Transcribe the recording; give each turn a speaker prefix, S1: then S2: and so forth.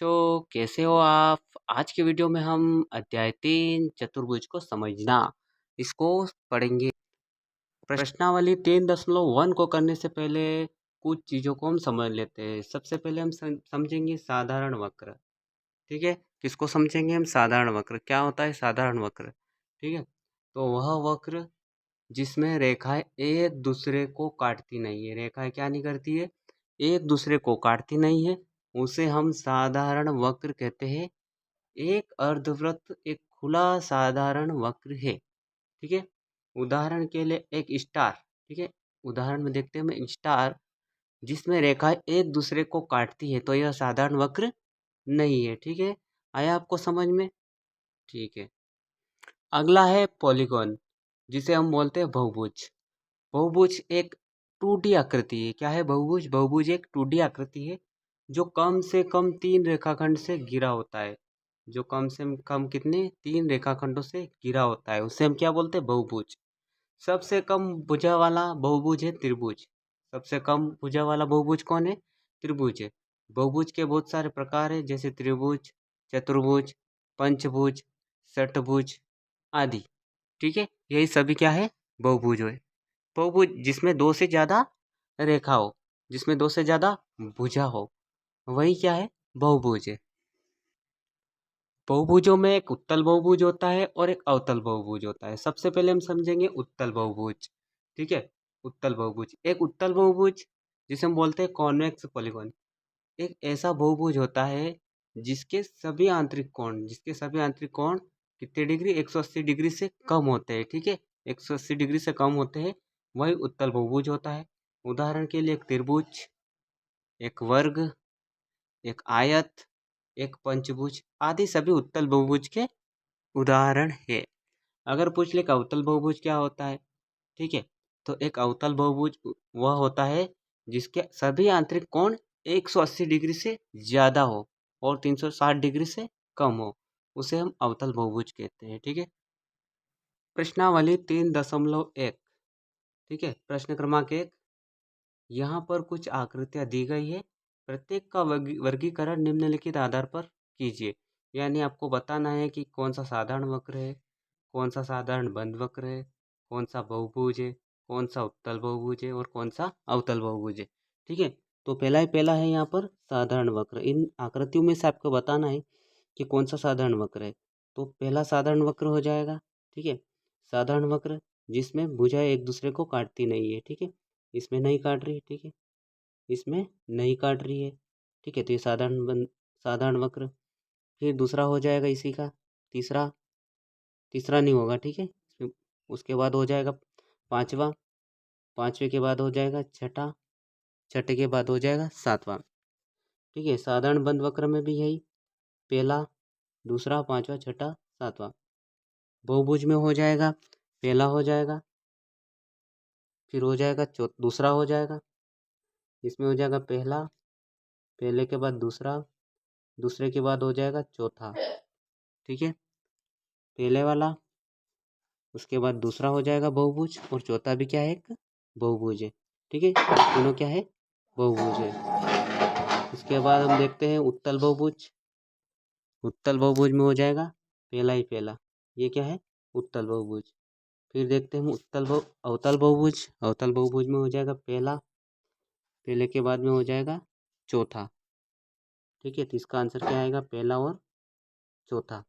S1: बच्चों कैसे हो आप? आज के वीडियो में हम अध्याय 3 चतुर्भुज को समझना इसको पढ़ेंगे। प्रश्नावली 3.1 को करने से पहले कुछ चीज़ों को हम समझ लेते हैं। सबसे पहले हम समझेंगे साधारण वक्र। ठीक है, किसको समझेंगे हम? साधारण वक्र। क्या होता है साधारण वक्र? ठीक है, तो वह वक्र जिसमें रेखाएं एक दूसरे को काटती नहीं है। रेखाएं क्या नहीं करती है? एक दूसरे को काटती नहीं है, उसे हम साधारण वक्र कहते हैं। एक अर्धवृत्त एक खुला साधारण वक्र है। ठीक है, उदाहरण के लिए एक स्टार। ठीक है, उदाहरण में देखते हैं हम स्टार जिसमें रेखाएं एक दूसरे को काटती है, तो यह साधारण वक्र नहीं है। ठीक है, आया आपको समझ में? ठीक है, अगला है पॉलीगॉन, जिसे हम बोलते हैं बहुभुज। बहुभुज एक 2D आकृति है। क्या है बहुभुज? बहुभुज एक 2D आकृति है जो कम से कम 3 रेखाखंड से घिरा होता है। जो कम से कम कितने? 3 रेखाखंडों से घिरा होता है, उसे हम क्या बोलते हैं? बहुभुज। सबसे कम भुजा वाला बहुभुज है त्रिभुज। सबसे कम भुजा वाला बहुभुज कौन है? त्रिभुज है। बहुभुज के बहुत सारे प्रकार है, जैसे त्रिभुज, चतुर्भुज, पंचभुज, षटभुज आदि। ठीक है, यही सभी क्या है? बहुभुज है। बहुभुज जिसमें दो से ज्यादा रेखा हो, जिसमें दो से ज्यादा भुजा हो, वही क्या है? बहुभुज है। बहुभुजों में एक उत्तल बहुभुज होता है और एक अवतल बहुभुज होता है। सबसे पहले हम समझेंगे उत्तल बहुभुज। ठीक है, उत्तल बहुभुज एक उत्तल बहुभुज जिसे हम बोलते हैं कॉन्वेक्स पॉलीगॉन। एक ऐसा बहुभुज होता है जिसके सभी आंतरिक कोण कितने डिग्री? 180 डिग्री से कम होते हैं। ठीक है, 180 डिग्री से कम होते हैं, वही उत्तल बहुभुज होता है। उदाहरण के लिए एक त्रिभुज, एक वर्ग, एक आयत, एक पंचभुज आदि सभी उत्तल बहुभुज के उदाहरण है। अगर पूछ ले कि अवतल बहुभुज क्या होता है? ठीक है, तो एक अवतल बहुभुज वह होता है जिसके सभी आंतरिक कोण 180 डिग्री से ज़्यादा हो और 360 डिग्री से कम हो, उसे हम अवतल बहुभुज कहते हैं। ठीक है, प्रश्नावली 3.1। ठीक है, प्रश्न क्रमांक 1, यहाँ पर कुछ आकृतियाँ दी गई है, प्रत्येक का वर्गीकरण निम्नलिखित आधार पर कीजिए। यानी आपको बताना है कि कौन सा साधारण वक्र है, कौन सा साधारण बंद वक्र है, कौन सा बहुभुज है, कौन सा उत्तल बहुभुज है और कौन सा अवतल बहुभुज है। ठीक है, तो पहला है यहाँ पर साधारण वक्र। इन आकृतियों में से आपको बताना है कि कौन सा साधारण वक्र है। तो पहला साधारण वक्र हो जाएगा। ठीक है, साधारण वक्र जिसमें भुजाएं एक दूसरे को काटती नहीं है। ठीक है, इसमें नहीं काट रही। ठीक है, इसमें नहीं काट रही है। ठीक है, तो ये साधारण वक्र। फिर दूसरा हो जाएगा इसी का तीसरा। तीसरा नहीं होगा। ठीक है, उसके बाद हो जाएगा पांचवा, पांचवे के बाद हो जाएगा छठा, छठे के बाद हो जाएगा सातवां। ठीक है, साधारण बंद वक्र में भी यही पहला, दूसरा, पांचवा, छठा, सातवां। बहुभुज में हो जाएगा पहला हो जाएगा, फिर हो जाएगा दूसरा हो जाएगा, इसमें हो जाएगा पहला, पहले के बाद दूसरा, दूसरे के बाद हो जाएगा चौथा। ठीक है, पहले वाला, उसके बाद दूसरा हो जाएगा बहुभुज और चौथा भी क्या है? एक बहुभुज है। ठीक है, दोनों क्या है? बहुभुज है। इसके बाद हम देखते हैं उत्तल बहुभुज। उत्तल बहुभुज में हो जाएगा पहला ही पहला, ये क्या है? उत्तल बहुभुज। फिर देखते हैं हम अवतल बहुभुज। अवतल बहुभुज में हो जाएगा पहला, पहले के बाद में हो जाएगा चौथा। ठीक है, तो इसका आंसर क्या आएगा? पहला और चौथा।